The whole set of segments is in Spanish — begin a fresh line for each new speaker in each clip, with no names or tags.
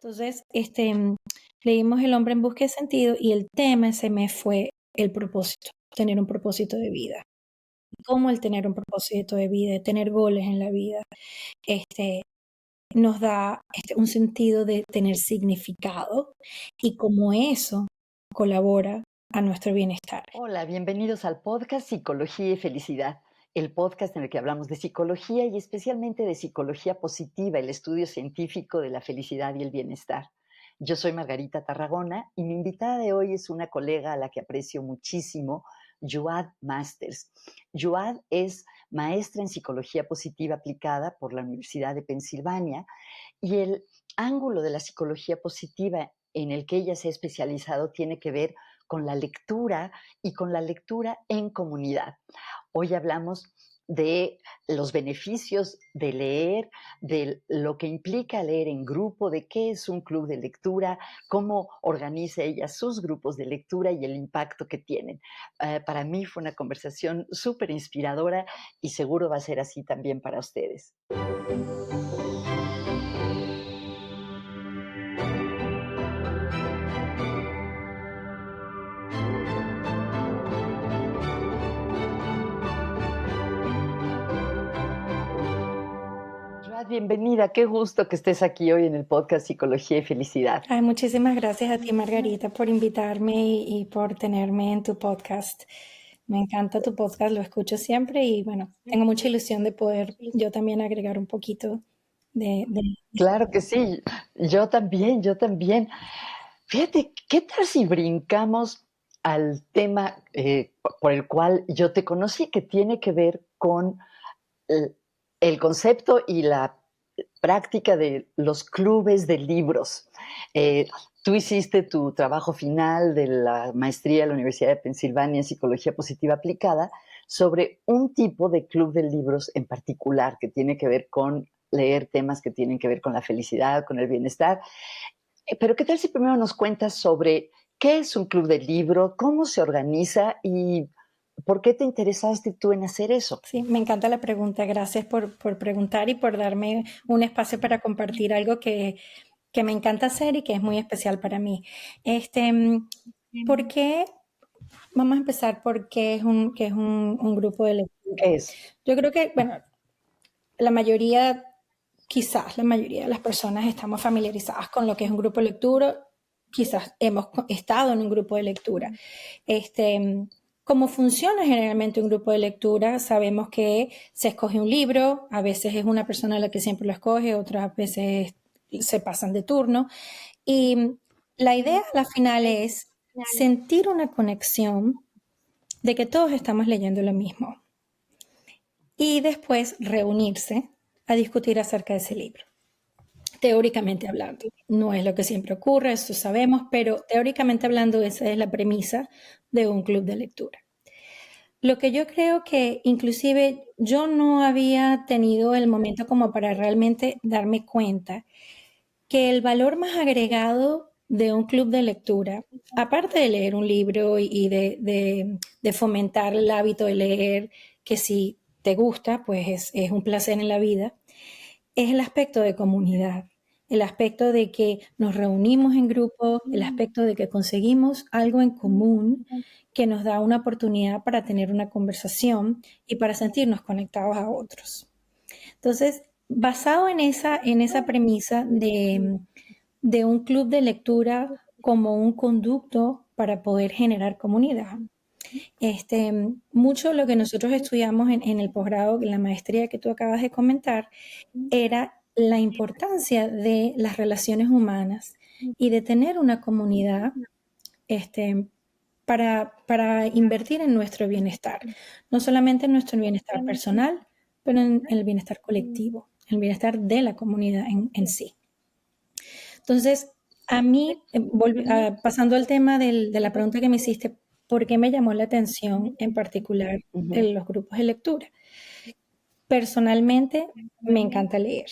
Entonces, leímos El hombre en busca de sentido y el tema se me fue el propósito, tener un propósito de vida. Cómo el tener un propósito de vida, tener goles en la vida, este, nos da un sentido de tener significado y cómo eso colabora a nuestro bienestar.
Hola, bienvenidos al podcast Psicología y Felicidad, el podcast en el que hablamos de psicología y especialmente de psicología positiva, el estudio científico de la felicidad y el bienestar. Yo soy Margarita Tarragona y mi invitada de hoy es una colega a la que aprecio muchísimo, Yoad Masters. Yoad es maestra en psicología positiva aplicada por la Universidad de Pensilvania y el ángulo de la psicología positiva en el que ella se ha especializado tiene que ver con la lectura y con la lectura en comunidad. Hoy hablamos de los beneficios de leer, de lo que implica leer en grupo, de qué es un club de lectura, cómo organiza ella sus grupos de lectura y el impacto que tienen. Para mí fue una conversación súper inspiradora y seguro va a ser así también para ustedes. Joad, bienvenida, qué gusto que estés aquí hoy en el podcast Psicología y Felicidad.
Ay, muchísimas gracias a ti, Margarita, por invitarme y por tenerme en tu podcast. Me encanta tu podcast, lo escucho siempre y bueno, tengo mucha ilusión de poder yo también agregar un poquito de...
Claro que sí, yo también, yo también. Fíjate, ¿qué tal si brincamos al tema por el cual yo te conocí, que tiene que ver con el, el concepto y la práctica de los clubes de libros? Tú hiciste tu trabajo final de la maestría de la Universidad de Pensilvania en Psicología Positiva Aplicada sobre un tipo de club de libros en particular que tiene que ver con leer temas que tienen que ver con la felicidad, con el bienestar. Pero ¿qué tal si primero nos cuentas sobre qué es un club de libro, cómo se organiza y por qué te interesaste tú en hacer eso?
Sí, me encanta la pregunta. Gracias por preguntar y por darme un espacio para compartir algo que me encanta hacer y que es muy especial para mí. ¿Por qué? Vamos a empezar por qué un grupo de lectura.
¿Qué es?
Yo creo que, bueno, la mayoría, quizás la mayoría de las personas estamos familiarizadas con lo que es un grupo de lectura, quizás hemos estado en un grupo de lectura. ¿Cómo funciona generalmente un grupo de lectura? Sabemos que se escoge un libro, a veces es una persona la que siempre lo escoge, otras veces se pasan de turno. Y la idea a la final es sentir una conexión de que todos estamos leyendo lo mismo y después reunirse a discutir acerca de ese libro. Teóricamente hablando, no es lo que siempre ocurre, eso sabemos, pero teóricamente hablando esa es la premisa de un club de lectura. Lo que yo creo que inclusive yo no había tenido el momento como para realmente darme cuenta que el valor más agregado de un club de lectura, aparte de leer un libro y de fomentar el hábito de leer, que si te gusta, pues es un placer en la vida, es el aspecto de comunidad, el aspecto de que nos reunimos en grupo, el aspecto de que conseguimos algo en común que nos da una oportunidad para tener una conversación y para sentirnos conectados a otros. Entonces, basado en esa premisa de un club de lectura como un conducto para poder generar comunidad, mucho de lo que nosotros estudiamos en el posgrado, en la maestría que tú acabas de comentar, era la importancia de las relaciones humanas y de tener una comunidad para invertir en nuestro bienestar, no solamente en nuestro bienestar personal, pero en el bienestar colectivo, el bienestar de la comunidad en sí. Entonces, a mí, pasando al tema de la pregunta que me hiciste, ¿por qué me llamó la atención en particular
Ujú.
en los grupos de lectura? Personalmente, me encanta leer.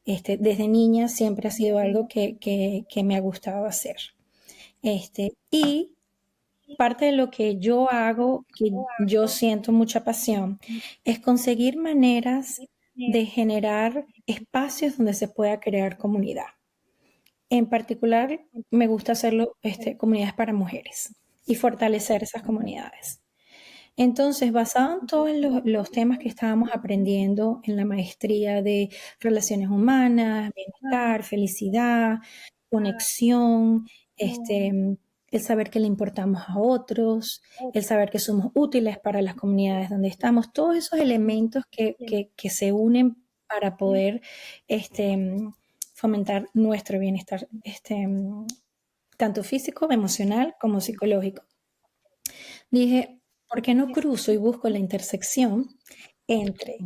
Desde niña siempre ha sido algo que me ha gustado hacer. Y parte de lo que yo hago, que yo siento mucha pasión, es conseguir maneras de generar espacios donde se pueda crear comunidad. En particular, me gusta hacerlo, comunidades para mujeres y fortalecer esas comunidades. Entonces, basado en todos los temas que estábamos aprendiendo en la maestría de relaciones humanas, bienestar, felicidad, conexión, el saber que le importamos a otros, el saber que somos útiles para las comunidades donde estamos, todos esos elementos que se unen para poder fomentar nuestro bienestar, tanto físico, emocional como psicológico. Dije, ¿por qué no cruzo y busco la intersección entre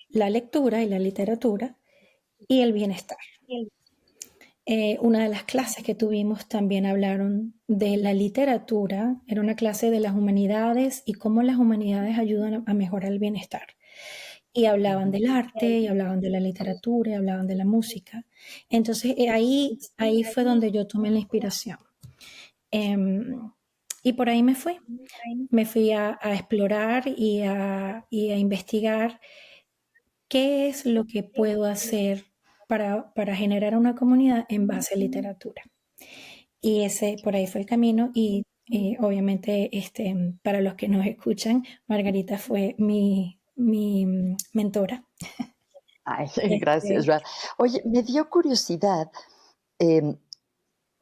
la lectura y la literatura y el bienestar? Una de las clases que tuvimos también hablaron de la literatura, era una clase de las humanidades y cómo las humanidades ayudan a mejorar el bienestar. Y hablaban del arte, y hablaban de la literatura, y hablaban de la música. Entonces ahí fue donde yo tomé la inspiración. Y por ahí me fui. Me fui a explorar y a investigar qué es lo que puedo hacer para generar una comunidad en base a literatura. Y ese por ahí fue el camino y obviamente para los que nos escuchan, Margarita fue mi mentora.
Ay, gracias, Ra. Oye, me dio curiosidad, em,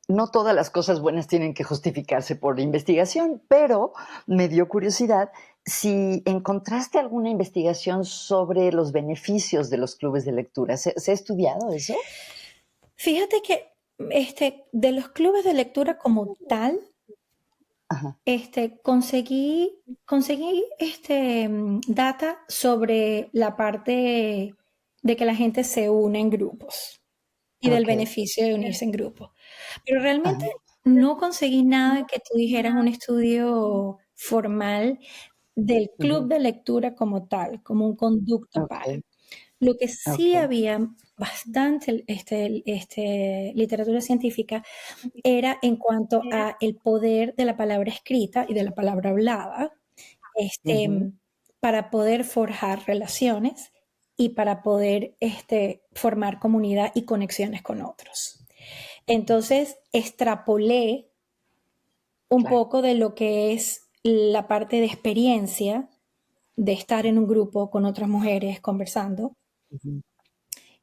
no todas las cosas buenas tienen que justificarse por investigación, pero me dio curiosidad si encontraste alguna investigación sobre los beneficios de los clubes de lectura. ¿Se ha estudiado eso?
Fíjate que de los clubes de lectura como tal,
Ajá.
conseguí data sobre la parte de que la gente se une en grupos y del
Ok.
beneficio de unirse en grupos. Pero realmente
Ajá.
no conseguí nada que tú dijeras un estudio formal del club
Ujú.
de lectura como tal, como un conducto
Ok,
para. Lo que sí
ok.
había bastante literatura científica era en cuanto a el poder de la palabra escrita y de la palabra hablada,
Ujú.
para poder forjar relaciones y para poder formar comunidad y conexiones con otros. Entonces, extrapolé un
Claro.
poco de lo que es la parte de experiencia de estar en un grupo con otras mujeres conversando
Ujú.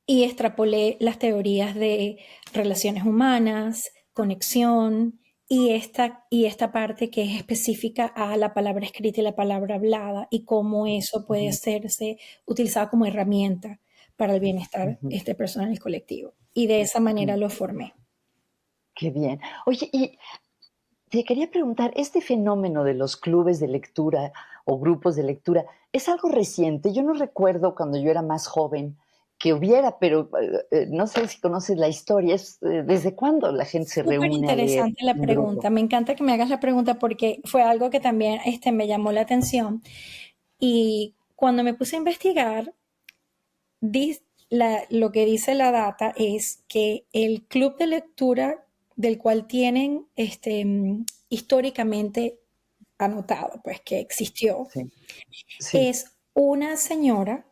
y extrapolé las teorías de relaciones humanas, conexión y esta parte que es específica a la palabra escrita y la palabra hablada y cómo eso puede
Ujú.
serse utilizado como herramienta para el bienestar
Ujú.
personal y colectivo. Y de esa manera
Ujú.
lo formé.
Qué bien. Oye, y te quería preguntar, ¿este fenómeno de los clubes de lectura o grupos de lectura es algo reciente? Yo no recuerdo cuando yo era más joven que hubiera, pero no sé si conoces la historia. ¿Desde cuándo la gente se
Súper
reúne a leer
interesante la
en grupo?
pregunta. Me encanta que me hagas la pregunta porque fue algo que también me llamó la atención. Y cuando me puse a investigar, lo que dice la data es que el club de lectura del cual tienen históricamente anotado, pues que existió,
Sí, sí.
es una señora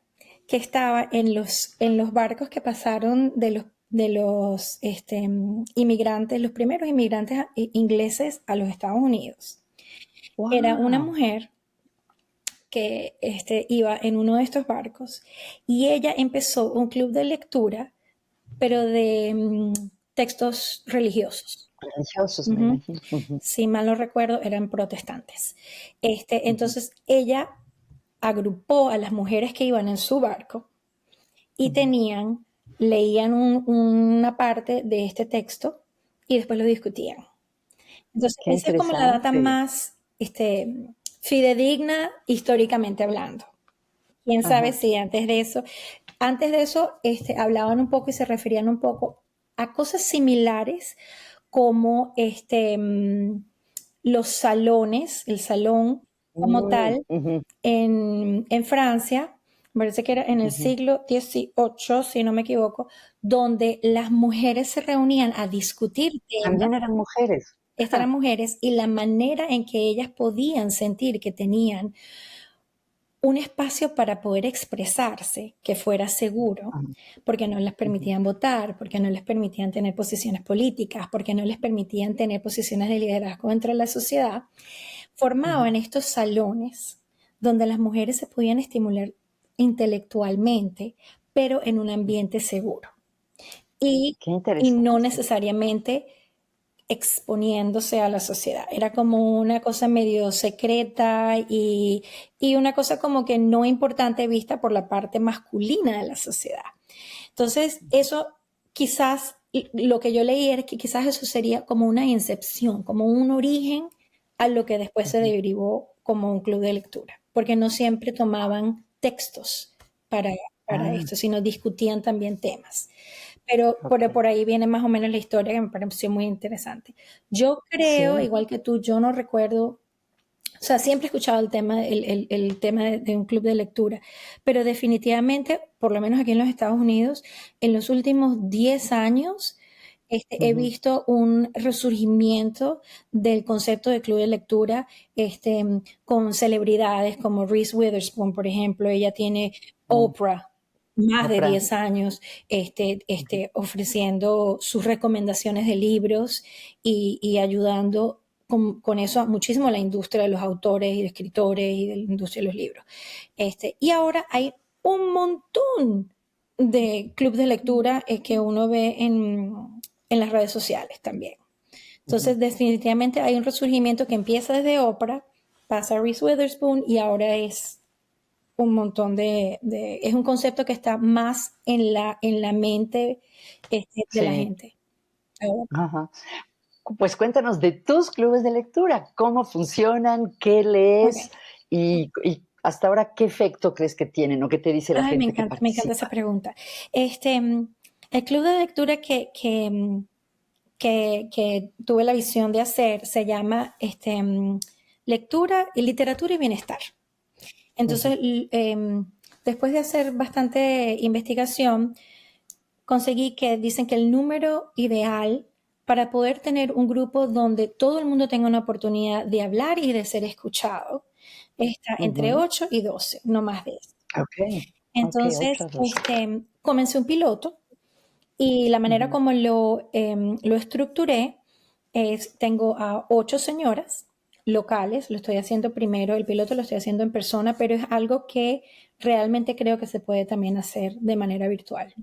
que estaba en los barcos que pasaron de los inmigrantes, los primeros inmigrantes ingleses a los Estados Unidos. Era una
¡Wow!
mujer que iba en uno de estos barcos y ella empezó un club de lectura, pero de textos religiosos.
Religiosos, me
Ujú.
imagino. Ujú,
Si mal no recuerdo, eran protestantes.
ujú,
Entonces ella agrupó a las mujeres que iban en su barco y
ujú.
leían una parte de este texto y después lo discutían. Entonces,
Qué
esa es como la data
interesante.
más fidedigna históricamente hablando. Quién sabe
Ajá.
si antes de eso, hablaban un poco y se referían un poco a cosas similares como los salones, el salón como
Mm,
tal,
ujú,
en Francia, me parece que era en el
ujú.
siglo XVIII, si no me equivoco, donde las mujeres se reunían a discutir temas.
También eran mujeres.
Estas eran
Ja.
mujeres y la manera en que ellas podían sentir que tenían un espacio para poder expresarse que fuera seguro,
Ujú,
porque no les
ujú,
permitían votar, porque no les permitían tener posiciones políticas, porque no les permitían tener posiciones de liderazgo dentro de la sociedad,
ujú.
formaban estos salones donde las mujeres se podían estimular intelectualmente, pero en un ambiente seguro. Y,
Qué
y no
interesante.
necesariamente exponiéndose a la sociedad. Era como una cosa medio secreta y una cosa como que no importante vista por la parte masculina de la sociedad. Entonces, eso quizás, lo que yo leí era que quizás eso sería como una incepción, como un origen a lo que después se
Ujú.
derivó como un club de lectura, porque no siempre tomaban textos para, para
Ah,
esto, sino discutían también temas. Pero
ok.
por ahí viene más o menos la historia que me pareció muy interesante. Yo creo,
Sí.
igual que tú, yo no recuerdo, o sea, siempre he escuchado el tema de un club de lectura, pero definitivamente, por lo menos aquí en los Estados Unidos, en los últimos 10 años, he
Ujú,
visto un resurgimiento del concepto de club de lectura, con celebridades como Reese Witherspoon, por ejemplo. Ella tiene
mm,
Oprah, más de
Oprah.
10 años,
Ujú,
ofreciendo sus recomendaciones de libros y ayudando con eso muchísimo a la industria de los autores y de escritores y de la industria de los libros. Y ahora hay un montón de clubes de lectura que uno ve en las redes sociales también.
ujú.
Entonces, definitivamente hay un resurgimiento que empieza desde Oprah, pasa a Reese Witherspoon y ahora es un montón es un concepto que está más en la mente de la
Sí.
gente. Ahora,
Ajá. Pues cuéntanos de tus clubes de lectura, cómo funcionan, qué
ok.
lees y hasta ahora qué efecto crees que tienen o qué te dice la
Ay,
gente que
me encanta esa
participa.
pregunta. El club de lectura que tuve la visión de hacer se llama Lectura y Literatura y Bienestar.
Ujú,
Entonces, después de hacer bastante investigación, conseguí que dicen que el número ideal para poder tener un grupo donde todo el mundo tenga una oportunidad de hablar y de ser escuchado está entre
ujú.
8 y 12, no más de eso.
Okey, okey,
Entonces,
8 a 12.
comencé un piloto y la manera
Ujú,
como lo estructuré es, tengo a 8 señoras locales, lo estoy haciendo primero, el piloto lo estoy haciendo en persona, pero es algo que realmente creo que se puede también hacer de manera virtual.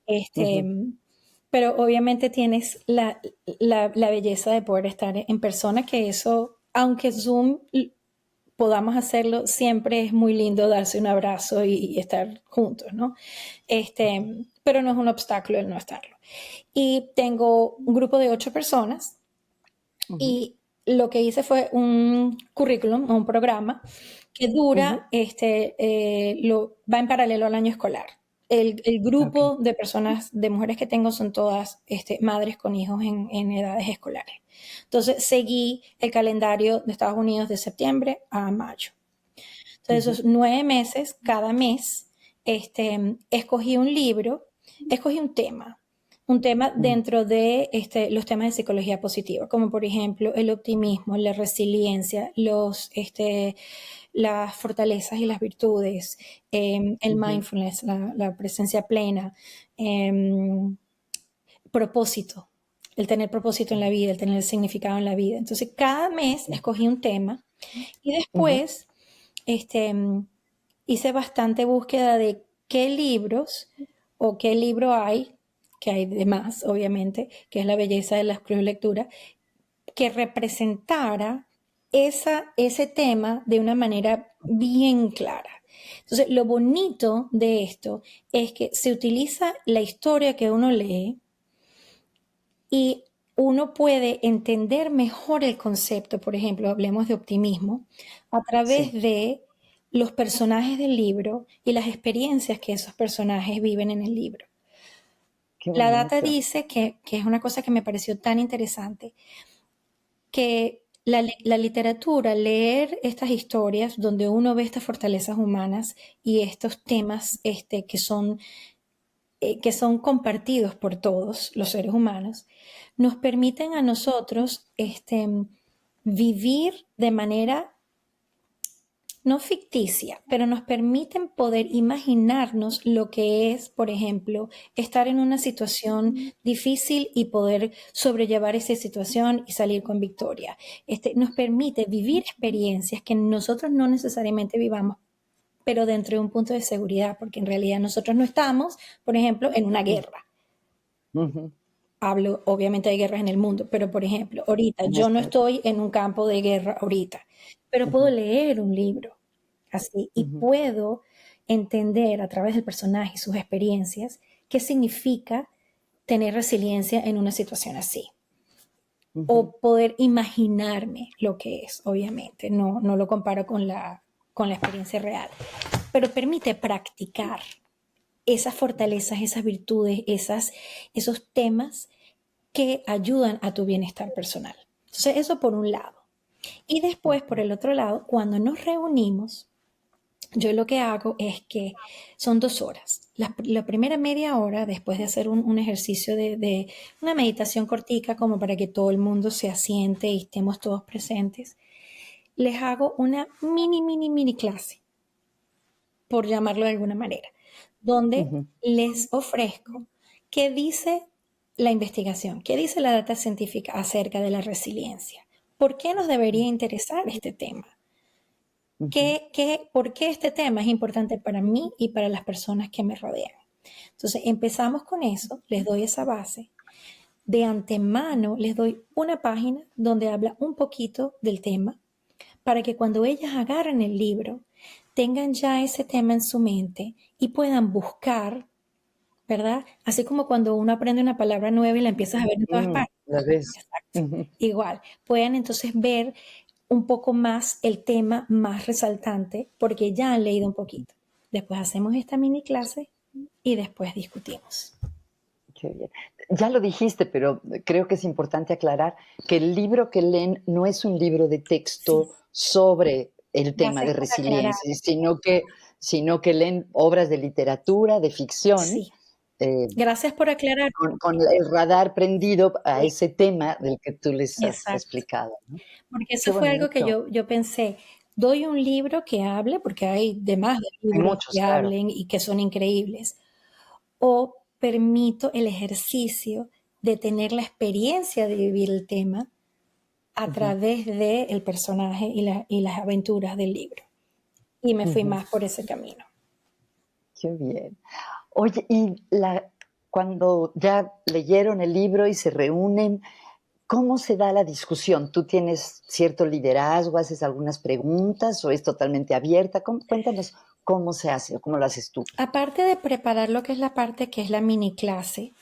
Este,
ujú.
pero obviamente tienes la belleza de poder estar en persona, que eso, aunque Zoom podamos hacerlo, siempre es muy lindo darse un abrazo y estar juntos, ¿no? Pero no es un obstáculo el no estarlo. Y tengo un grupo de 8 personas
Ujú,
y lo que hice fue un currículum, un programa que
ujú.
dura, va en paralelo al año escolar. El
Okey.
grupo de personas, de mujeres que tengo son todas madres con hijos en edades escolares. Entonces seguí el calendario de Estados Unidos de septiembre a mayo. Entonces
Ujú,
esos 9 meses, cada mes, escogí un libro, escogí un tema
ujú,
dentro de los temas de psicología positiva, como por ejemplo el optimismo, la resiliencia, las fortalezas y las virtudes, el
ujú.
mindfulness, la presencia plena, em, propósito, el tener propósito en la vida, el tener significado en la vida. Entonces cada mes
Ujú,
escogí un tema y
ujú,
después este, hice bastante búsqueda de qué libros o qué libro hay, que hay de más, obviamente, que es la belleza de las cruz lectura, que representara ese tema de una manera bien clara. Entonces, lo bonito de esto es que se utiliza la historia que uno lee y uno puede entender mejor el concepto, por ejemplo, hablemos de optimismo, a través
sí,
de los personajes del libro y las experiencias que esos personajes viven en el libro.
qué
La data
bonito.
dice que es una cosa que me pareció tan interesante, que la literatura, leer estas historias donde uno ve estas fortalezas humanas y estos temas que son compartidos por todos los seres humanos, nos permiten a nosotros vivir de manera no ficticia, pero nos permiten poder imaginarnos lo que es, por ejemplo, estar en una situación difícil y poder sobrellevar esa situación y salir con victoria. Nos permite vivir experiencias que nosotros no necesariamente vivamos, pero dentro de un punto de seguridad, porque en realidad nosotros no estamos, por ejemplo, en una guerra.
Ujú.
Hablo, obviamente hay guerras en el mundo, pero por ejemplo, ahorita
En
yo no
este,
estoy en un campo de guerra ahorita, pero puedo
ujú,
leer un libro así y
ujú,
puedo entender a través del personaje y sus experiencias qué significa tener resiliencia en una situación así.
ujú,
O poder imaginarme lo que es, obviamente, no lo comparo con la experiencia real, pero permite practicar esas fortalezas, esas virtudes, esos temas que ayudan a tu bienestar personal. Entonces, eso por un lado. Y después, por
ujú,
el otro lado, cuando nos reunimos, yo lo que hago es que son 2 horas. La primera media hora, después de hacer un ejercicio de una meditación cortica, como para que todo el mundo se asiente y estemos todos presentes, les hago una mini clase, por llamarlo de alguna manera, donde
ujú,
les ofrezco qué dice la investigación, qué dice la data científica acerca de la resiliencia. ¿Por qué nos debería interesar este tema?
ujú,
¿Por qué este tema es importante para mí y para las personas que me rodean? Entonces, empezamos con eso, les doy esa base. De antemano, les doy una página donde habla un poquito del tema para que cuando ellas agarren el libro, tengan ya ese tema en su mente y puedan buscar, ¿verdad? Así como cuando uno aprende una palabra nueva y la empiezas a ver en todas partes.
La ves.
Exacto.
Ujú.
Igual, puedan entonces ver un poco más el tema más resaltante porque ya han leído un poquito. Después hacemos esta mini clase y después discutimos.
Qué bien. Ya lo dijiste, pero creo que es importante aclarar que el libro que leen no es un libro de
Sí,
texto sobre el tema
gracias
de
por aclarar.
resiliencia, sino que leen obras de literatura, de ficción,
Sí,
eh,
gracias por aclarar.
con el radar prendido a
Sí,
ese tema del que tú les has
exacto.
explicado, ¿no?
Porque
Qué
eso fue algo que
bonito.
yo pensé, doy un libro que hable, porque hay demás de
Hay
libros
muchos,
que
claro.
hablen y que son increíbles, o permito el ejercicio de tener la experiencia de vivir el tema a
Ujú,
través del personaje y las aventuras del libro. Y me fui
ujú.
más por ese camino.
Qué bien. Oye, cuando ya leyeron el libro y se reúnen, ¿cómo se da la discusión? ¿Tú tienes cierto liderazgo, haces algunas preguntas o es totalmente abierta? Cuéntanos cómo se hace o cómo lo haces tú.
Aparte de preparar lo que es la parte que es la mini clase,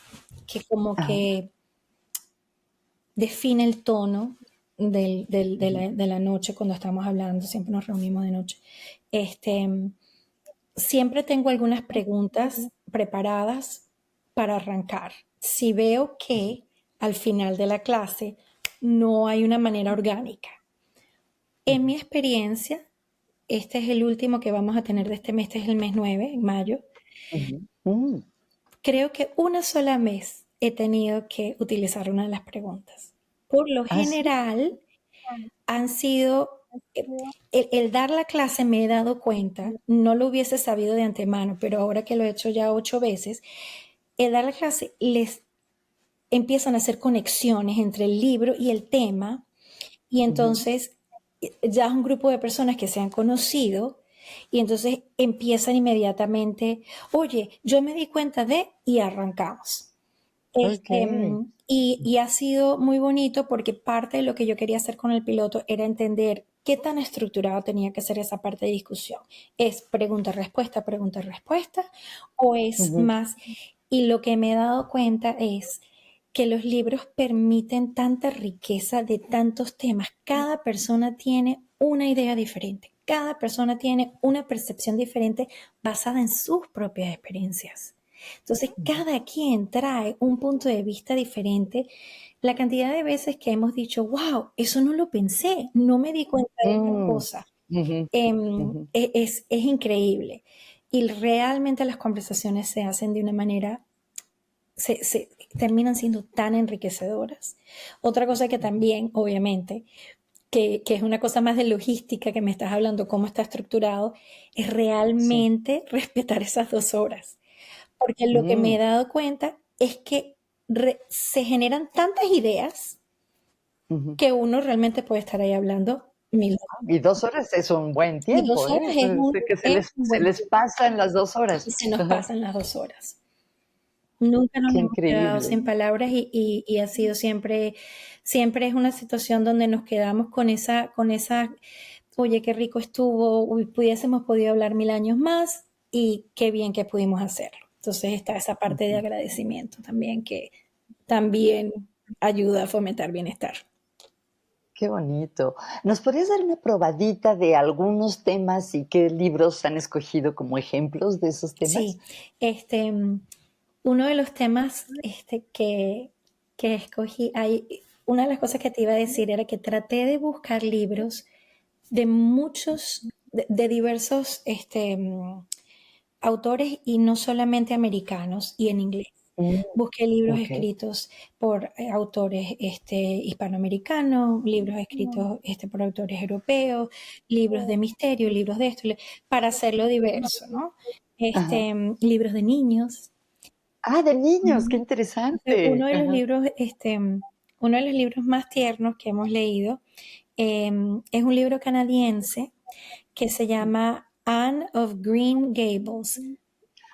que como
Ajá,
que define el tono
ujú,
de la noche cuando estamos hablando, siempre nos reunimos de noche. Este, Siempre tengo algunas preguntas preparadas para arrancar. Si veo que al final de la clase no hay una manera orgánica. En
ujú,
mi experiencia, este es el último que vamos a tener de este mes, este es el mes 9, en mayo.
ujú. Mm.
Creo que una sola vez he tenido que utilizar una de las preguntas. Por lo
Ah, sí.
general, han sido, el dar la clase me he dado cuenta, no lo hubiese sabido de antemano, pero ahora que lo he hecho ya 8 veces, el dar la clase les empiezan a hacer conexiones entre el libro y el tema y
Ujú.
entonces ya es un grupo de personas que se han conocido y entonces empiezan inmediatamente, oye, yo me di cuenta de y arrancamos.
Okey.
Y ha sido muy bonito porque parte de lo que yo quería hacer con el piloto era entender qué tan estructurado tenía que ser esa parte de discusión. ¿Es pregunta, respuesta? ¿O es
Ujú.
más? Y lo que me he dado cuenta es que los libros permiten tanta riqueza de tantos temas. Cada persona tiene una idea diferente. Cada persona tiene una percepción diferente basada en sus propias experiencias. Entonces,
Ujú.
cada quien trae un punto de vista diferente. La cantidad de veces que hemos dicho, wow, eso no lo pensé, no me di cuenta de esta
Mm.
cosa,
Ujú, ujú.
es increíble. Y realmente las conversaciones se hacen de una manera, terminan siendo tan enriquecedoras. Otra cosa que
Ujú.
también, obviamente, que es una cosa más de logística que me estás hablando, cómo está estructurado, es
Sí.
realmente respetar esas 2 horas. Porque lo que me he
Mm,
dado cuenta es que se generan tantas ideas
ujú.
que uno realmente puede estar ahí hablando 1000
Y 2 horas es un buen
y 2
tiempo, ¿eh?
horas es
Sé que
es un
se
buen
les
tiempo,
pasan las 2 horas.
y se nos
Ajá.
pasan las 2 horas. Nunca nos
Qué
hemos quedado
increíble.
sin palabras y ha sido siempre es una situación donde nos quedamos con esa: "Oye, qué rico estuvo, uy, pudiésemos podido hablar 1000 años más y qué bien que pudimos hacerlo". Entonces está esa parte de
Ujú.
agradecimiento también que también ayuda a fomentar bienestar.
Qué bonito. ¿Nos podrías dar una probadita de algunos temas y qué libros han escogido como ejemplos de esos temas?
Sí, este, uno de los temas, que escogí, una de las cosas que te iba a decir era que traté de buscar libros de muchos, de diversos, autores y no solamente americanos y en inglés.
Mm,
Busqué libros
okey.
escritos por autores hispanoamericanos, libros escritos por autores europeos, libros de misterio, libros de esto, para hacerlo diverso, ¿no?
Ajá.
Libros de niños.
Ah, de niños, qué
Ujú. Entonces,
interesante. Ajá.
uno de los libros más tiernos que hemos leído es un libro canadiense que se llama Anne of Green Gables.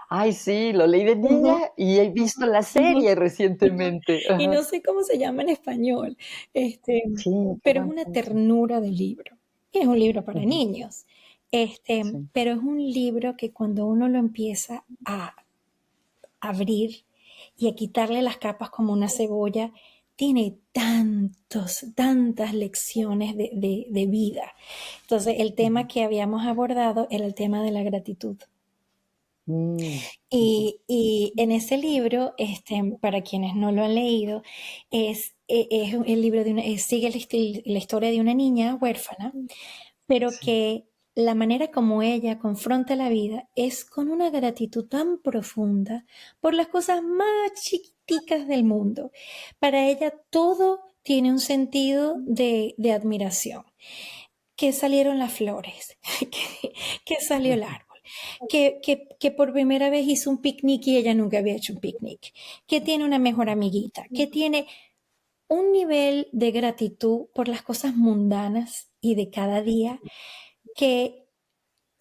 Ay, sí, lo leí de
Ujú,
niña y he visto la
ujú.
serie recientemente.
Y
Ajá.
no sé cómo se llama en español, este,
Sí, qué
pero es
buen
una
punto.
ternura de libro. Y es un libro para
Ujú,
niños,
sí.
pero es un libro que cuando uno lo empieza a abrir y a quitarle las capas como una cebolla, tiene tantas lecciones de vida. Entonces, el tema
Ujú.
que habíamos abordado era el tema de la gratitud.
Mm, ujú,
Y en ese libro, para quienes no lo han leído, es el libro sigue la historia de una niña huérfana, pero
sí.
que la manera como ella confronta la vida es con una gratitud tan profunda por las cosas más chiquiticas del mundo. Para ella todo tiene un sentido de admiración. Que salieron las flores, que salió el
Ujú,
árbol, que por primera vez hizo un picnic y ella nunca había hecho un picnic, que tiene una mejor amiguita, que tiene un nivel de gratitud por las cosas mundanas y de cada día que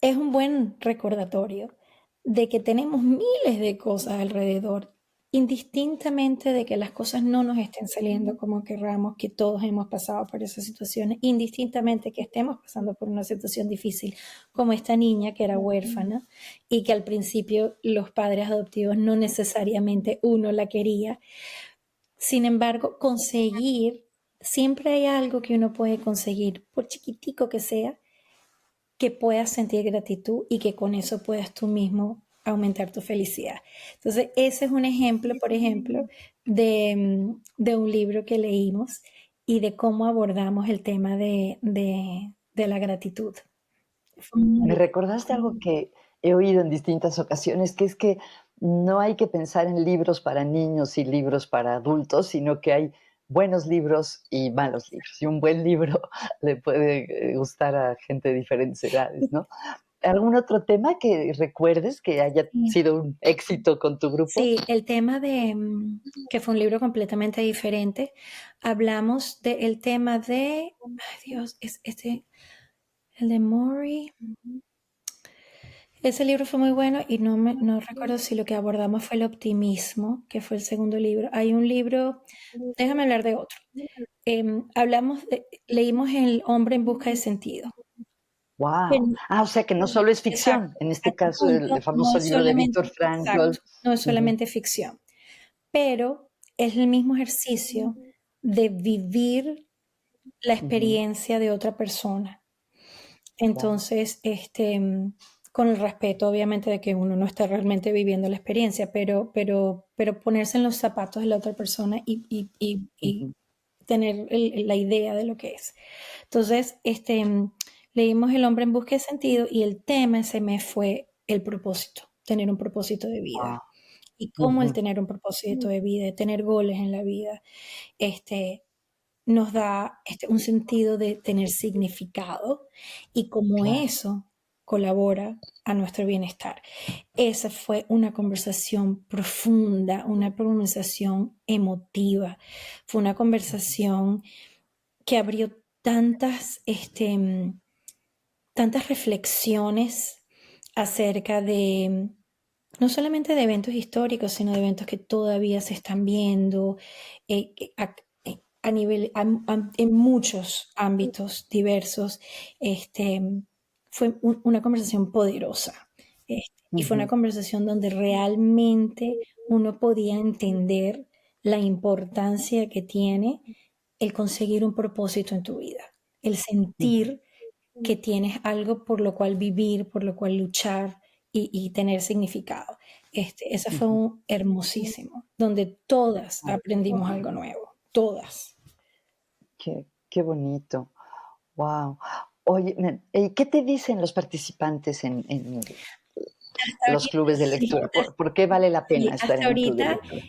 es un buen recordatorio de que tenemos miles de cosas alrededor, indistintamente de que las cosas no nos estén saliendo como querramos, que todos hemos pasado por esas situaciones, indistintamente que estemos pasando por una situación difícil, como esta niña que era huérfana y que al principio los padres adoptivos no necesariamente uno la quería. Sin embargo, siempre hay algo que uno puede conseguir, por chiquitico que sea, que puedas sentir gratitud y que con eso puedas tú mismo aumentar tu felicidad. Entonces, ese es un ejemplo, por ejemplo, de un libro que leímos y de cómo abordamos el tema de la gratitud. Fue
me
muy
recordaste algo que he oído en distintas ocasiones, que es que no hay que pensar en libros para niños y libros para adultos, sino que hay buenos libros y malos libros. Y un buen libro le puede gustar a gente de diferentes edades, ¿no? ¿Algún otro tema que recuerdes que haya
sí.
sido un éxito con tu grupo?
Sí, el tema que fue un libro completamente diferente. Hablamos del tema ay Dios, el de Maury. Ese libro fue muy bueno y no recuerdo si lo que abordamos fue el optimismo, que fue el segundo libro. Hay un libro, déjame hablar de otro. Leímos El hombre en busca de sentido.
Wow.
En-
Ah, o sea que no solo es
Exacto.
ficción, en
A
este
tu
caso
punto,
el
no
famoso
es
libro de
solamente,
Viktor Frankl.
exacto, no es
Ujú,
solamente ficción, pero es el mismo ejercicio de vivir la
ujú,
experiencia de otra persona.
claro.
Entonces, con el respeto, obviamente, de que uno no está realmente viviendo la experiencia, pero ponerse en los zapatos de la otra persona y
Ujú,
tener la idea de lo que es. Entonces, leímos El hombre en busca de sentido y el tema ese mes fue el propósito, tener un propósito de vida.
guau.
Y cómo
Ujú,
el tener un propósito de vida, tener goles en la vida, este, nos da un sentido de tener significado y cómo
Claro.
eso colabora a nuestro bienestar. Esa fue una conversación profunda, una conversación emotiva, fue una conversación que abrió tantas reflexiones acerca de no solamente de eventos históricos, sino de eventos que todavía se están viendo a nivel, en muchos ámbitos diversos. Este, fue una conversación poderosa. Y fue una
Ujú,
conversación donde realmente uno podía entender la importancia que tiene el conseguir un propósito en tu vida, el
ujú,
sentir que tienes algo por lo cual vivir, por lo cual luchar y tener significado. Ese fue
ujú.
un hermosísimo, donde todas aprendimos algo nuevo, todas.
Qué bonito. Wow. Oye, ¿y qué te dicen los participantes en
Hasta
los
ahorita
clubes de
sí,
lectura? ¿Por qué vale la
sí,
pena estar
hasta
en un club de
ahorita
lectura?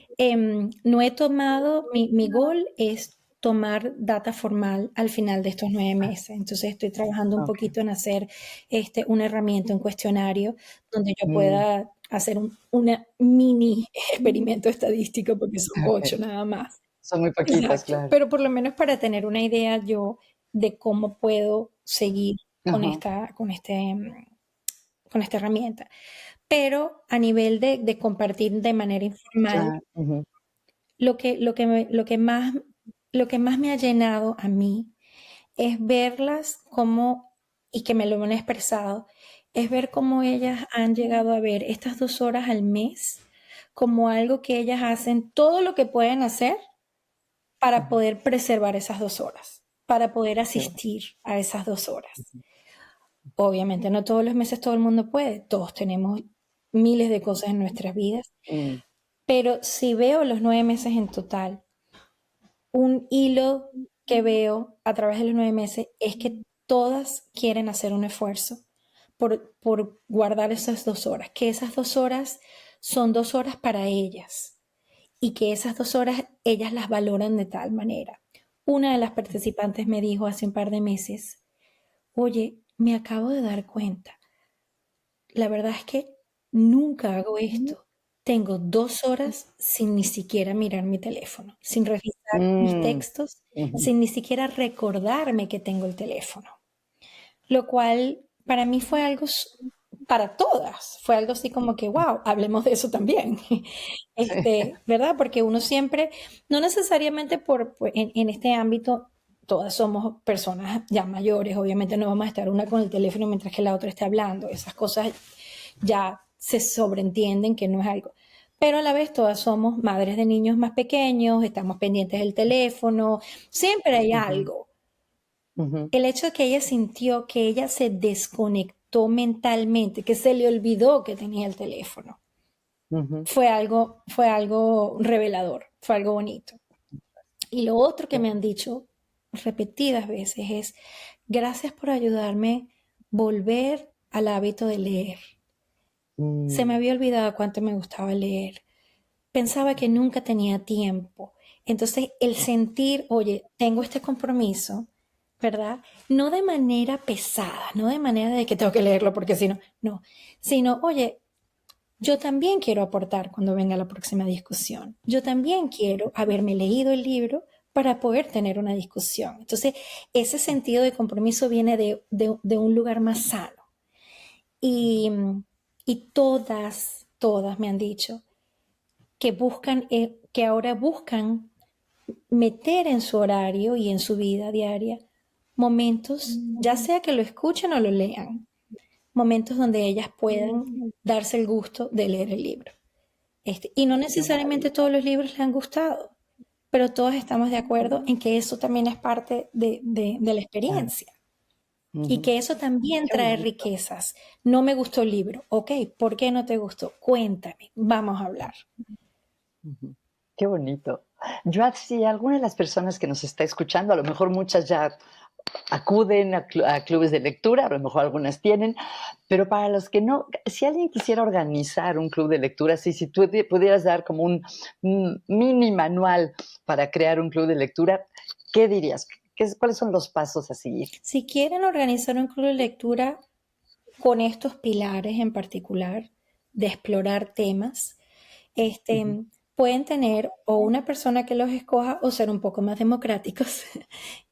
no he tomado, mi gol es tomar data formal al final de estos 9 meses. Entonces estoy trabajando un
Okey.
poquito en hacer una herramienta, un cuestionario, donde yo
Mm,
pueda hacer una mini experimento estadístico, porque son
okey.
8 nada más.
Son muy poquitos,
Exacto,
claro.
pero por lo menos para tener una idea yo de cómo puedo seguir con
Ajá,
con esta herramienta. Pero a nivel de compartir de manera informal,
claro. Ujú,
lo que más me ha llenado a mí es verlas como, y que me lo han expresado, es ver cómo ellas han llegado a ver estas 2 horas al mes como algo que ellas hacen todo lo que pueden hacer para
ujú.
poder preservar esas 2 horas, para poder
Qué bueno.
asistir a esas 2 horas. Obviamente, no todos los meses todo el mundo puede, todos tenemos miles de cosas en nuestras vidas,
Mm,
pero si veo los 9 meses en total, un hilo que veo a través de los 9 meses es que todas quieren hacer un esfuerzo por guardar esas 2 horas, que esas 2 horas son 2 horas para ellas y que esas 2 horas ellas las valoran de tal manera. Una de las participantes me dijo hace un par de meses: "Oye, me acabo de dar cuenta, la verdad es que nunca hago esto. Tengo 2 horas sin ni siquiera mirar mi teléfono, sin revisar mis
mm,
textos,
ujú.
sin ni siquiera recordarme que tengo el teléfono". Lo cual para mí fue algo para todas, fue algo así como que, wow, hablemos de eso también.
Sí.
¿Verdad? Porque uno siempre, no necesariamente en este ámbito, todas somos personas ya mayores, obviamente no vamos a estar una con el teléfono mientras que la otra esté hablando, esas cosas ya se sobreentienden que no es algo. Pero a la vez todas somos madres de niños más pequeños, estamos pendientes del teléfono, siempre hay
Ujú,
algo.
ujú,
El hecho de que ella sintió que ella se desconectó mentalmente, que se le olvidó que tenía el teléfono,
ujú.
fue algo revelador, fue algo bonito. Y lo otro que
Qué
me
bueno.
han dicho repetidas veces es: gracias por ayudarme a volver al hábito de leer. Se me
Mm,
había olvidado cuánto me gustaba leer. Pensaba que nunca tenía tiempo. Entonces, el sentir, oye, tengo este compromiso, ¿verdad? No de manera pesada, no de manera de que tengo que leerlo porque si no, no, sino, oye, yo también quiero aportar cuando venga la próxima discusión. Yo también quiero haberme leído el libro para poder tener una discusión. Entonces, ese sentido de compromiso viene de un lugar más sano. Y, y todas me han dicho que ahora buscan meter en su horario y en su vida diaria momentos, ya sea que lo escuchen o lo lean, momentos donde ellas puedan darse el gusto de leer el libro. Y no
qué
necesariamente
maravilla.
todos los libros les han gustado, pero todos estamos de acuerdo en que eso también es parte de la
Claro.
experiencia y
Ujú.
que eso también
Qué
trae
bonito.
riquezas. No me gustó el libro, ok, ¿por qué no te gustó? Cuéntame, vamos a hablar.
Ujú. Qué bonito. Yo, si alguna de las personas que nos está escuchando, a lo mejor muchas ya acuden a clubes de lectura, a lo mejor algunas tienen, pero para los que no, si alguien quisiera organizar un club de lectura, si tú pudieras dar como un mini manual para crear un club de lectura, ¿Qué dirías? ¿Cuáles son los pasos a seguir?
Si quieren organizar un club de lectura con estos pilares en particular, de explorar temas,
Ujú,
pueden tener o una persona que los escoja o ser un poco más democráticos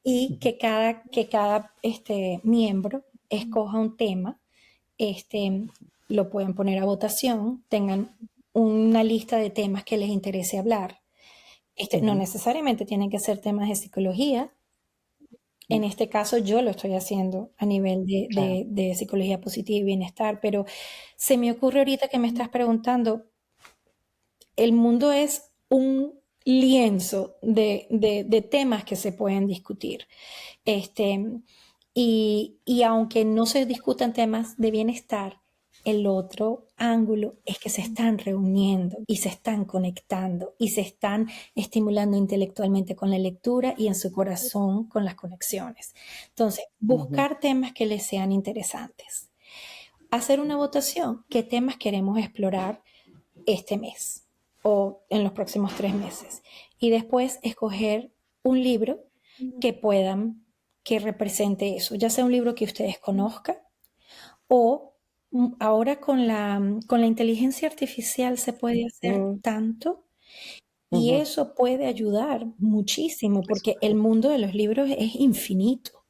y
ujú,
que cada miembro escoja un tema, este, lo pueden poner a votación, tengan una lista de temas que les interese hablar. No
ujú,
necesariamente tienen que ser temas de psicología. En
mm,
este caso yo lo estoy haciendo a nivel
claro.
de psicología positiva y bienestar, pero se me ocurre ahorita que me estás preguntando, el mundo es un lienzo de temas que se pueden discutir. Este, y aunque no se discutan temas de bienestar, el otro ángulo es que se están reuniendo y se están conectando y se están estimulando intelectualmente con la lectura y en su corazón con las conexiones. Entonces,
Ujú,
buscar temas que les sean interesantes. Hacer una votación, qué temas queremos explorar este mes o en los próximos 3 meses. Y después escoger un libro que puedan, que represente eso, ya sea un libro que ustedes conozcan o ahora con la inteligencia artificial se puede hacer
mm,
tanto y
ujú,
eso puede ayudar muchísimo
es
porque el
correcto.
mundo de los libros es infinito.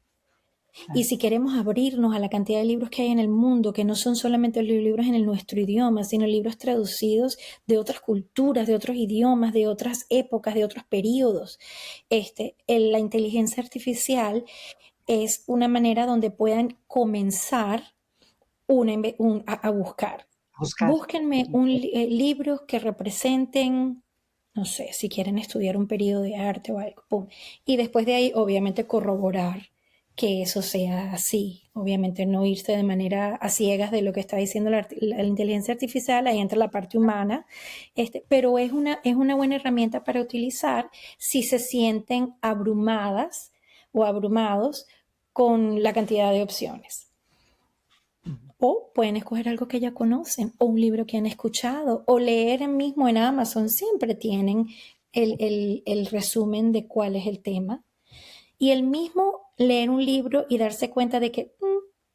Y
Ah,
si queremos abrirnos a la cantidad de libros que hay en el mundo, que no son solamente los libros en nuestro idioma, sino libros traducidos de otras culturas, de otros idiomas, de otras épocas, de otros periodos, la inteligencia artificial es una manera donde puedan comenzar a buscar.
buscar.
Búsquenme
Okey.
libros que representen, no sé, si quieren estudiar un periodo de arte o algo, pum. Y después de ahí, obviamente, corroborar que eso sea así. Obviamente, no irse de manera a ciegas de lo que está diciendo la inteligencia artificial, ahí entra la parte humana, pero es una buena herramienta para utilizar si se sienten abrumadas o abrumados con la cantidad de opciones.
Ujú,
O pueden escoger algo que ya conocen, o un libro que han escuchado, o leer mismo en Amazon. Siempre tienen el resumen de cuál es el tema. Y el mismo leer un libro y darse cuenta de que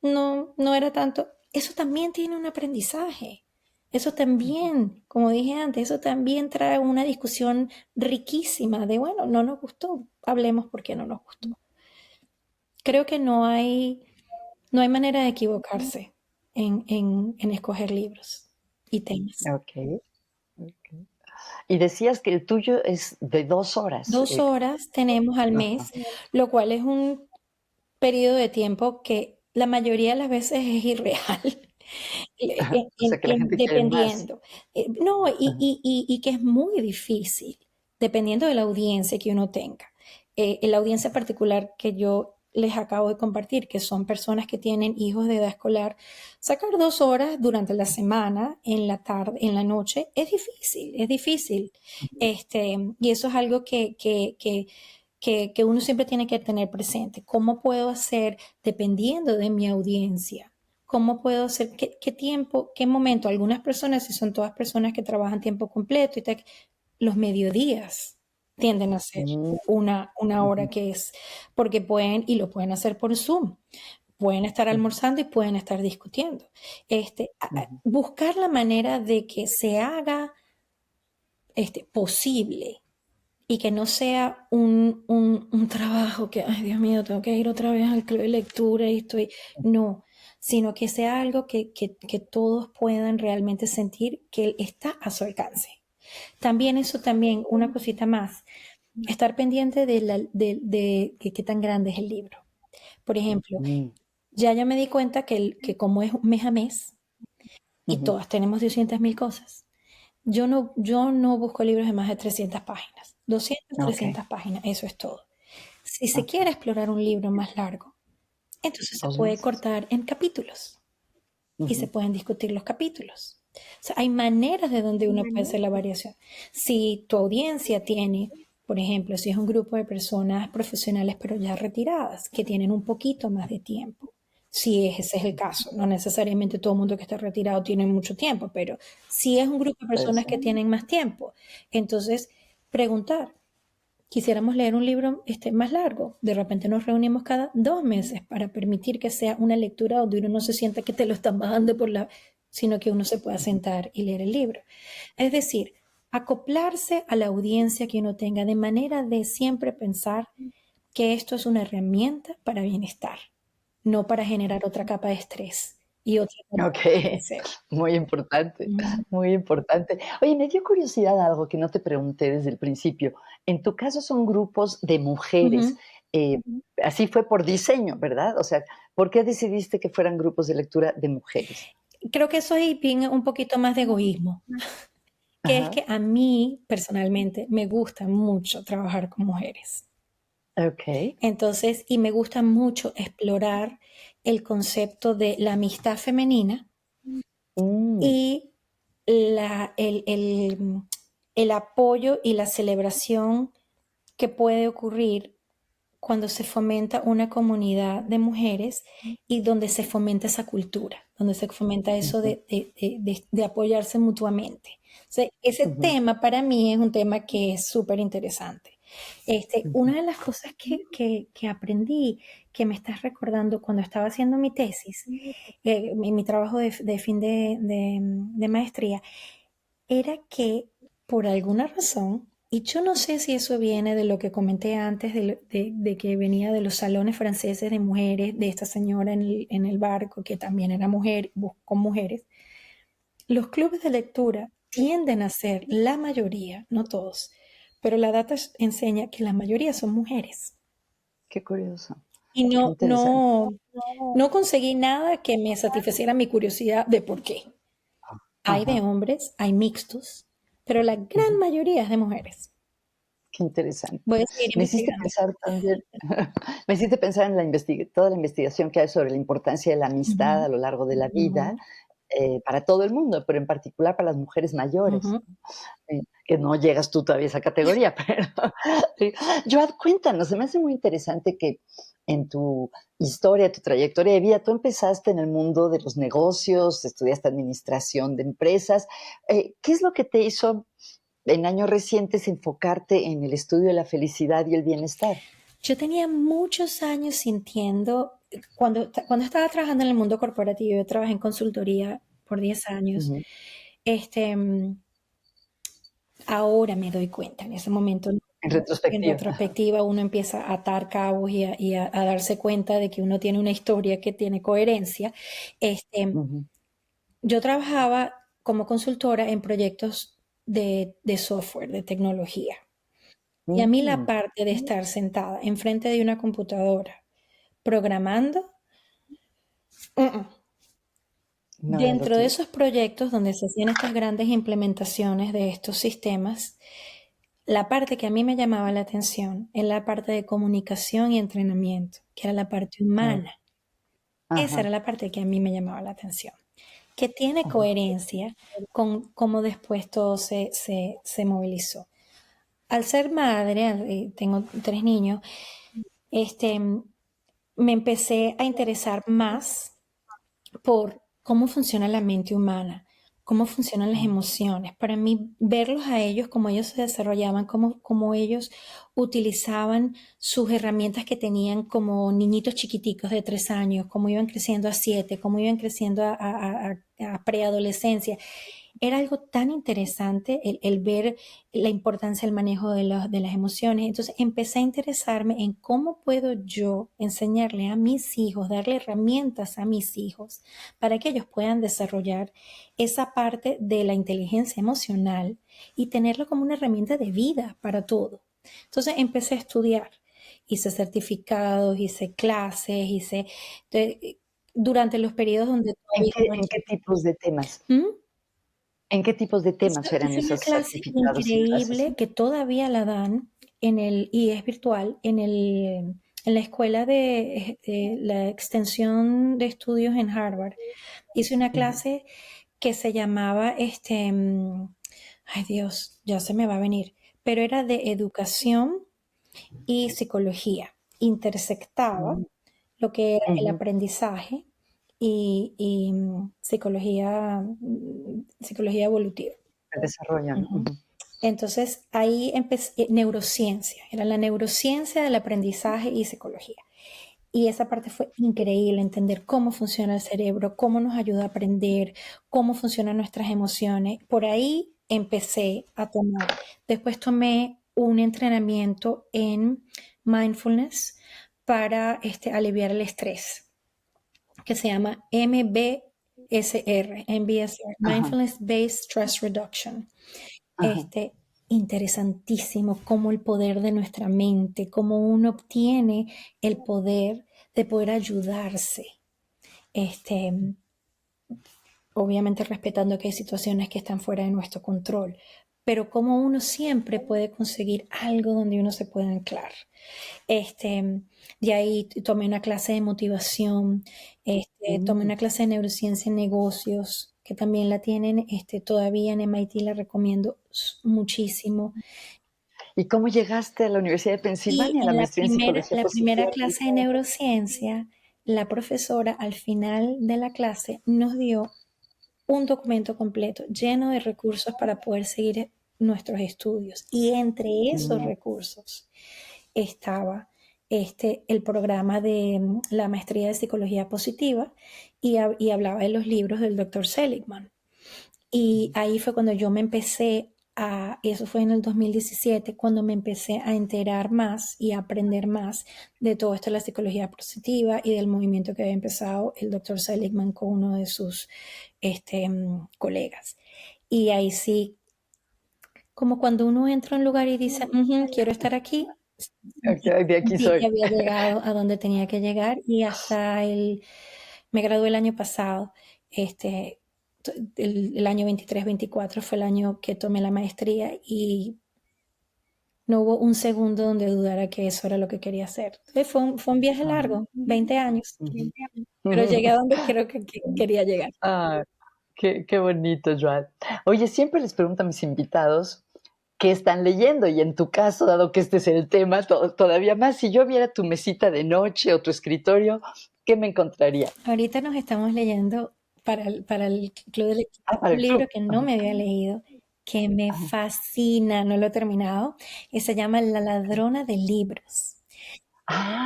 no era tanto, eso también tiene un aprendizaje. Eso
ujú,
también, como dije antes, eso también trae una discusión riquísima de, bueno, no nos gustó, hablemos por qué no nos gustó. Creo que no hay manera de equivocarse en escoger libros y temas.
okey, okey. Y decías que el tuyo es de 2 horas,
2 horas tenemos al
ajá,
mes, lo cual es un periodo de tiempo que la mayoría de las veces es irreal,
o sea, que la gente quiere más.
dependiendo. No,
Ajá,
y que es muy difícil, dependiendo de la audiencia que uno tenga. La audiencia particular que yo les acabo de compartir, que son personas que tienen hijos de edad escolar, sacar 2 horas durante la semana, en la tarde, en la noche, es difícil, es difícil.
ujú,
Y eso es algo que uno siempre tiene que tener presente. ¿Cómo puedo hacer dependiendo de mi audiencia? ¿Cómo puedo hacer, qué tiempo, qué momento? Algunas personas, si son todas personas que trabajan tiempo completo y tal, los mediodías tienden a ser
mm,
una hora
ujú,
que es, porque pueden, y lo pueden hacer por Zoom, pueden estar
ujú,
almorzando y pueden estar discutiendo.
ujú,
Buscar la manera de que se haga posible y que no sea un trabajo que, ay Dios mío, tengo que ir otra vez al club de lectura y estoy, no, sino que sea algo que todos puedan realmente sentir que está a su alcance. También eso también, una cosita más, estar pendiente de qué tan grande es el libro. Por ejemplo,
mm,
ya yo me di cuenta que como es mes a mes y
ujú,
todas tenemos 200.000 cosas, yo no busco libros de más de 300 páginas. 200,
okey,
300 páginas, eso es todo. Si se quiere
okey,
explorar un libro más largo, entonces se
2
puede
meses.
cortar en capítulos y se
Ujú,
pueden discutir los capítulos. O sea, hay maneras de donde uno puede hacer la variación. Si tu audiencia tiene, por ejemplo, si es un grupo de personas profesionales pero ya retiradas, que tienen un poquito más de tiempo, si ese es el caso, no necesariamente todo el mundo que está retirado tiene mucho tiempo, pero si es un grupo de
puede
personas
ser.
que tienen más tiempo, entonces preguntar, quisiéramos leer un libro más largo. De repente nos reunimos cada 2 meses para permitir que sea una lectura donde uno no se sienta que te lo están bajando sino que uno se pueda sentar y leer el libro. Es decir, acoplarse a la audiencia que uno tenga de manera de siempre pensar que esto es una herramienta para bienestar, no para generar otra capa de estrés y otra capa
Ok,
de placer.
muy importante,
Ujú,
muy importante. Oye, me dio curiosidad algo que no te pregunté desde el principio. En tu caso son grupos de mujeres.
ujú.
eh, Así fue por diseño, ¿verdad? O sea, ¿por qué decidiste que fueran grupos de lectura de mujeres?
Creo que eso ahí viene un poquito más de egoísmo, que es
Ajá,
que a mí personalmente me gusta mucho trabajar con mujeres.
ok.
Entonces, y me gusta mucho explorar el concepto de la amistad femenina
Mm,
y el apoyo y la celebración que puede ocurrir cuando se fomenta una comunidad de mujeres y donde se fomenta esa cultura, donde se fomenta eso
ujú,
de apoyarse mutuamente. O sea, ese
ujú,
tema para mí es un tema que es súper interesante.
ujú,
Una de las cosas que aprendí, que me estás recordando cuando estaba haciendo mi tesis, mi trabajo de fin de maestría, era que por alguna razón, y yo no sé si eso viene de lo que comenté antes, de que venía de los salones franceses de mujeres, de esta señora en el barco, que también era mujer, con mujeres, los clubes de lectura tienden a ser la mayoría, no todos, pero la data enseña que la mayoría son mujeres.
qué curioso,
Y
qué
no,
interesante.
no, no conseguí nada que me satisfaciera mi curiosidad de por qué. Hay de
Ajá,
hombres, hay mixtos, pero la gran
ujú,
mayoría es de mujeres.
qué interesante.
Voy a seguir
Me hiciste
investigando.
pensar también, me hiciste pensar en toda la investigación que hay sobre la importancia de la amistad
Ujú,
a lo largo de la vida,
ujú,
para todo el mundo, pero en particular para las mujeres mayores,
ujú.
¿no? Que no llegas tú todavía a esa categoría, pero sí. Joad, cuéntanos, se me hace muy interesante que en tu historia, tu trayectoria de vida, tú empezaste en el mundo de los negocios, estudiaste administración de empresas. ¿Qué es lo que te hizo en años recientes enfocarte en el estudio de la felicidad y el bienestar?
Yo tenía muchos años sintiendo, cuando estaba trabajando en el mundo corporativo, yo trabajé en consultoría por 10 años,
Ujú,
este, mm, ahora me doy cuenta, en ese momento,
en
en
retrospectiva.
retrospectiva, uno empieza a atar cabos y a darse cuenta de que uno tiene una historia que tiene coherencia. Este,
Ujú.
yo trabajaba como consultora en proyectos de software, de tecnología. Y a mí la
Mm,
parte de estar sentada enfrente de una computadora programando, mm, mm.
no era lo
Dentro de
tuyo.
esos proyectos donde se hacían estas grandes implementaciones de estos sistemas, la parte que a mí me llamaba la atención es la parte de comunicación y entrenamiento, que era la parte
Ah,
humana. Esa era
ajá,
la parte que a mí me llamaba la atención, que tiene
ajá.
coherencia con cómo después todo se movilizó. Al ser madre, tengo 3 niños, este, me empecé a interesar más por cómo funciona la mente humana, cómo funcionan las
Mm,
emociones. Para mí, verlos a ellos, cómo ellos se desarrollaban, cómo ellos utilizaban sus herramientas que tenían como niñitos chiquiticos de 3 años, cómo iban creciendo a 7, cómo iban creciendo a preadolescencia. Era algo tan interesante el ver la importancia del manejo de las emociones. Entonces empecé a interesarme en cómo puedo yo enseñarle a mis hijos, darle herramientas a mis hijos para que ellos puedan desarrollar esa parte de la inteligencia emocional y tenerlo como una herramienta de vida para todo. Entonces empecé a estudiar, hice certificados, hice clases, durante los periodos donde todavía estaba
en qué
aquí.
tipos de temas?
¿Mm?
¿En qué tipos de temas eran
Hice una
esos
clase
certificados y clases?
increíble que todavía la dan y es virtual, en la escuela de la extensión de estudios en Harvard. Hice una
Ujú,
clase que se llamaba, ay Dios, ya se me va a venir, pero era de educación y psicología. Intersectaba
mm,
lo que era el
ujú,
aprendizaje y psicología evolutiva.
el desarrollo, ¿no?
Ujú.
Ujú.
Entonces ahí empecé, neurociencia, era la neurociencia del aprendizaje y psicología. Y esa parte fue increíble, entender cómo funciona el cerebro, cómo nos ayuda a aprender, cómo funcionan nuestras emociones. Por ahí empecé a tomar. Después tomé un entrenamiento en mindfulness para aliviar el estrés, que se llama MBSR,
Ajá,
Mindfulness Based Stress Reduction.
ajá.
Interesantísimo cómo el poder de nuestra mente, cómo uno obtiene el poder de poder ayudarse. Este, Obviamente respetando que hay situaciones que están fuera de nuestro control, pero cómo uno siempre puede conseguir algo donde uno se pueda anclar. De ahí tomé una clase de motivación, tomé
Mm.
una clase de neurociencia en negocios, que también la tienen todavía en MIT, la recomiendo muchísimo.
¿Y cómo llegaste a la Universidad de
Y
Pensilvania, a la
en
maestría en psicología
la
positiva
primera clase de
aplicada?
neurociencia, la profesora al final de la clase nos dio un documento completo lleno de recursos para poder seguir nuestros estudios. Y entre esos
Mm.
recursos estaba el programa de la maestría de psicología positiva y hablaba de los libros del doctor Seligman. Y ahí fue cuando yo me empecé eso fue en el 2017, cuando me empecé a enterar más y a aprender más de todo esto de la psicología positiva y del movimiento que había empezado el doctor Seligman con uno de sus colegas. Y ahí sí, como cuando uno entra a un lugar y dice, "Ujú, quiero estar aquí",
Ok, de aquí
sentí que
soy.
había llegado a donde tenía que llegar y me gradué el año pasado, el año 23-24 fue el año que tomé la maestría y no hubo un segundo donde dudara que eso era lo que quería hacer. Fue un viaje
Ah,
largo, 20 años,
ujú.
pero llegué a donde creo que quería llegar.
Ah, qué bonito, Joan. Oye, siempre les pregunto a mis invitados qué están leyendo y en tu caso, dado que este es el tema, todavía más, si yo viera tu mesita de noche o tu escritorio, ¿qué me encontraría?
Ahorita nos estamos leyendo para el club de lectura
Ah, para
un
el
libro
club.
que no
Ajá,
me había leído, que me
ajá,
fascina, no lo he terminado, y se llama La
ok.
ladrona de libros.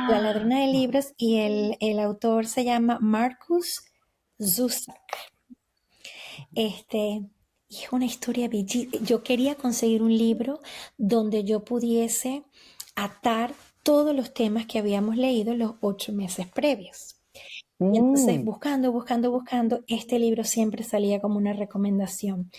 La
Ah,
ladrona de libros y el autor se llama Marcus Zusak. Y es una historia bellísima. Yo quería conseguir un libro donde yo pudiese atar todos los temas que habíamos leído los 8 meses previos. Y entonces,
mm,
buscando, este libro siempre salía como una recomendación.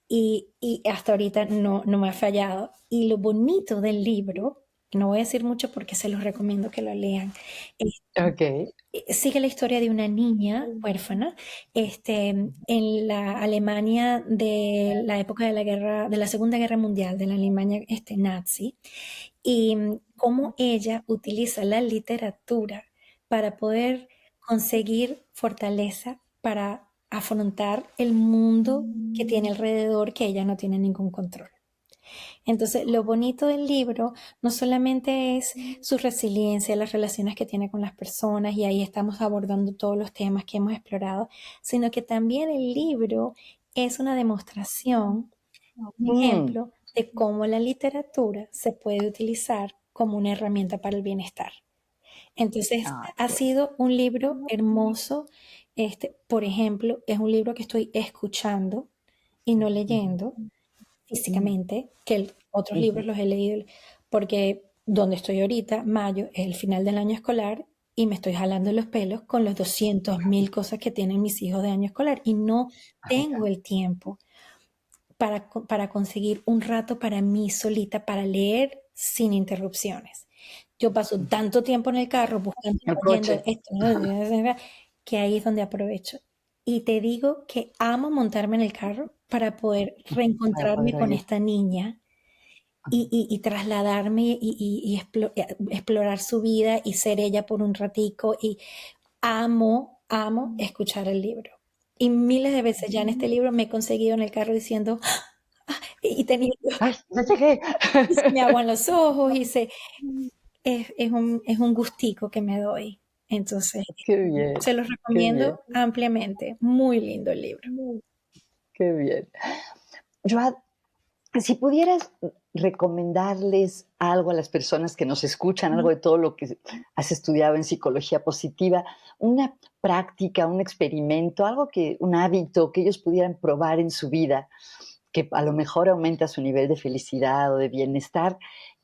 Y hasta ahorita no me ha fallado. Y lo bonito del libro, no voy a decir mucho porque se los recomiendo que lo lean, es
ok.
sigue la historia de una niña huérfana en la Alemania de la época de la guerra, de la Segunda Guerra Mundial, de la Alemania nazi, y cómo ella utiliza la literatura para poder conseguir fortaleza para afrontar el mundo que tiene alrededor, que ella no tiene ningún control. Entonces, lo bonito del libro no solamente es su resiliencia, las relaciones que tiene con las personas, y ahí estamos abordando todos los temas que hemos explorado, sino que también el libro es una demostración, un
Mm,
ejemplo de cómo la literatura se puede utilizar como una herramienta para el bienestar. Entonces,
ah,
ha sido un libro hermoso. Por ejemplo, es un libro que estoy escuchando y no
ujú,
leyendo
mm,
físicamente, que otros libros
ujú.
los he leído, porque donde estoy ahorita, mayo, es el final del año escolar y me estoy jalando los pelos con los 200.000 cosas que tienen mis hijos de año escolar y no tengo el tiempo para conseguir un rato para mí solita, para leer sin interrupciones. Yo paso
Ujú.
tanto tiempo en el carro buscando,
El
oyendo
coche.
esto, ¿no? Que ahí es donde aprovecho. Y te digo que amo montarme en el carro para poder
Para
reencontrarme
poder
con
oír.
esta niña y trasladarme explorar su vida y ser ella por un ratico. Y amo escuchar el libro. Y miles de veces ya en este libro me he conseguido en el carro diciendo, y teniendo,
¡Ay, ya llegué!
y se me aguan los ojos es un gustico que me doy. Entonces,
Qué bien,
se los
qué bien,
recomiendo ampliamente. Muy lindo el libro.
qué bien. Joan, Si pudieras recomendarles algo a las personas que nos escuchan,
Ujú.
algo de todo lo que has estudiado en psicología positiva, una práctica, un experimento, algo que, un hábito que ellos pudieran probar en su vida, que a lo mejor aumenta su nivel de felicidad o de bienestar,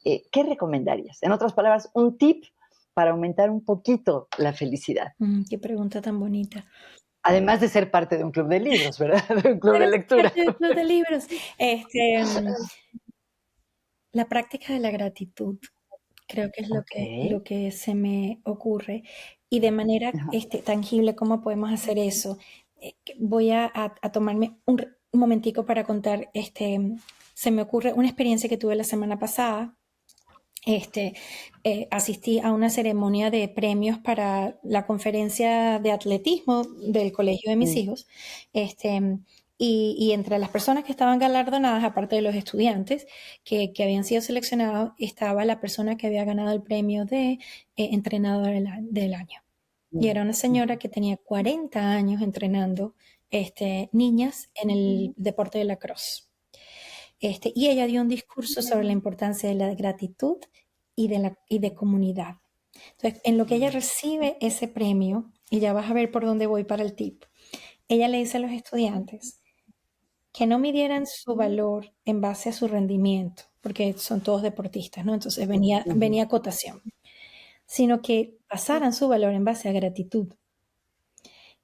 ¿qué recomendarías? En otras palabras, un tip para aumentar un poquito la felicidad.
Qué pregunta tan bonita.
Además de ser parte de un club de libros, ¿verdad? De un club de
Para ser
lectura.
parte del club de libros, la práctica de la gratitud, creo que es
Ok.
lo que se me ocurre, y de manera,
Ajá.
tangible, ¿cómo podemos hacer eso? Voy a tomarme un momentico para contar, se me ocurre una experiencia que tuve la semana pasada. Asistí a una ceremonia de premios para la conferencia de atletismo del colegio de mis
Mm,
hijos. Este, y entre las personas que estaban galardonadas, aparte de los estudiantes que habían sido seleccionados, estaba la persona que había ganado el premio de entrenador del año. Y
mm,
era una señora que tenía 40 años entrenando niñas en el deporte de la cross. Y ella dio un discurso sobre la importancia de la gratitud y de comunidad. Entonces, en lo que ella
mm,
recibe ese premio, y ya vas a ver por dónde voy para el tip, ella le dice a los estudiantes que no midieran su valor en base a su rendimiento, porque son todos deportistas, ¿no? Entonces
ujú,
venía acotación, sino que basaran su valor en base a gratitud.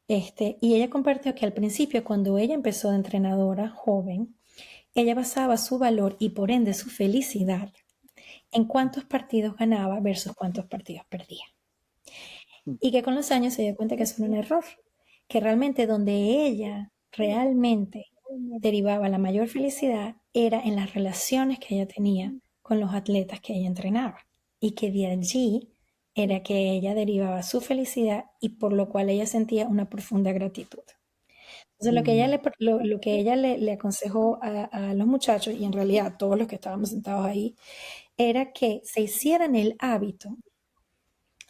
Y ella compartió que al principio, cuando ella empezó de entrenadora joven, ella basaba su valor y por ende su felicidad en cuántos partidos ganaba versus cuántos partidos perdía.
mm,
Y que con los años se dio cuenta que eso era un error, que realmente donde ella realmente derivaba la mayor felicidad era en las relaciones que ella tenía con los atletas que ella entrenaba. Y que de allí era que ella derivaba su felicidad y por lo cual ella sentía una profunda gratitud. Entonces,
mm,
lo que ella le aconsejó a los muchachos, y en realidad a todos los que estábamos sentados ahí, era que se hicieran el hábito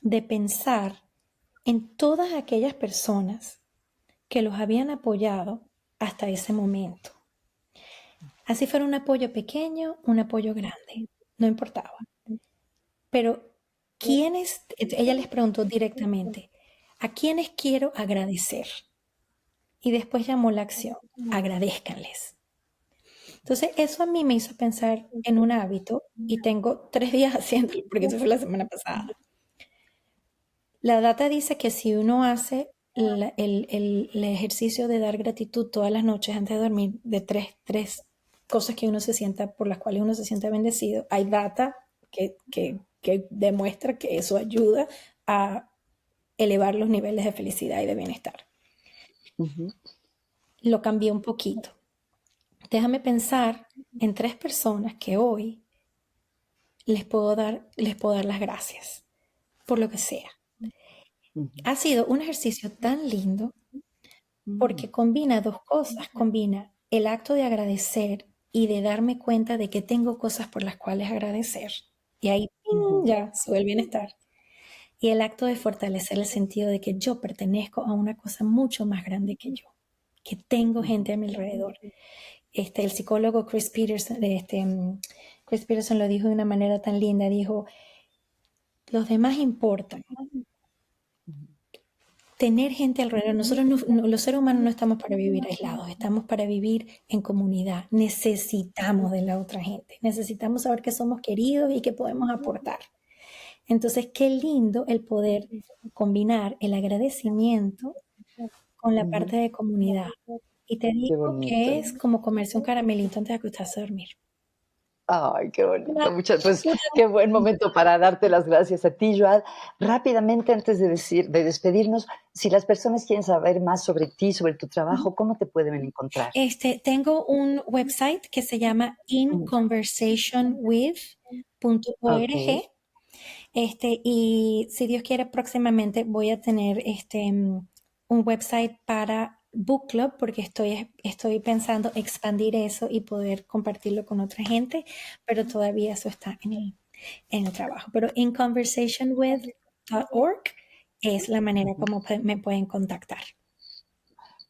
de pensar en todas aquellas personas que los habían apoyado hasta ese momento. Así fuera un apoyo pequeño, un apoyo grande, no importaba. Pero, ella les preguntó directamente, ¿a quiénes quiero agradecer? Y después llamó la acción, agradézcanles. Entonces, eso a mí me hizo pensar en un hábito, y tengo 3 días haciéndolo, porque eso fue la semana pasada. La data dice que si uno hace el ejercicio de dar gratitud todas las noches antes de dormir, de tres cosas que uno se sienta, por las cuales uno se siente bendecido, hay data que demuestra que eso ayuda a elevar los niveles de felicidad y de bienestar.
ujú.
Lo cambié un poquito. Déjame pensar en 3 personas que hoy les puedo dar las gracias por lo que sea.
Ujú.
Ha sido un ejercicio tan lindo
Mm,
porque combina 2 cosas, combina el acto de agradecer y de darme cuenta de que tengo cosas por las cuales agradecer. Y ahí ¡ping!
ujú,
Ya sube el bienestar. Y el acto de fortalecer el sentido de que yo pertenezco a una cosa mucho más grande que yo, que tengo
ujú.
gente a mi alrededor. El psicólogo Chris Peterson lo dijo de una manera tan linda, dijo, los demás importan, tener gente alrededor. Nosotros los seres humanos no estamos para vivir aislados, estamos para vivir en comunidad. Necesitamos de la otra gente, necesitamos saber que somos queridos y que podemos aportar. Entonces, qué lindo el poder combinar el agradecimiento con la
Ujú.
parte de comunidad. Y te
Qué
digo que
bonito.
es como comerse un caramelito antes de acostarse a dormir.
Ay, qué
Una
bonito. Muchas, pues
pura
qué buen momento para darte las gracias a ti, Joad. Rápidamente, antes de despedirnos, si las personas quieren saber más sobre ti, sobre tu trabajo, ¿cómo te pueden encontrar?
Tengo un website que se llama
Mm, ok.
inconversationwith.org. Y si Dios quiere, próximamente voy a tener un website para Book Club, porque estoy pensando expandir eso y poder compartirlo con otra gente, pero todavía eso está en el trabajo. Pero inconversationwith.org es la manera
Ujú.
como me pueden contactar.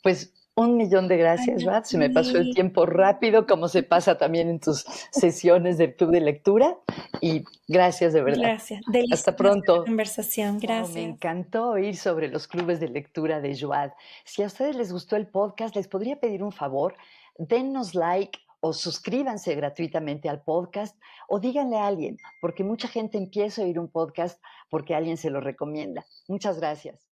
Pues 1.000.000 de
Ay,
gracias,
a
Rat. Se me pasó el
ti.
tiempo rápido, como se pasa también en tus sesiones del club de lectura. Y gracias de verdad.
Gracias.
Hasta
Deliciosa la
pronto.
conversación.
Wow, me
Gracias.
encantó oír sobre los clubes de lectura de Joad. Si a ustedes les gustó el podcast, les podría pedir un favor. Dennos like o suscríbanse gratuitamente al podcast o díganle a alguien, porque mucha gente empieza a oír un podcast porque alguien se lo recomienda. Muchas gracias.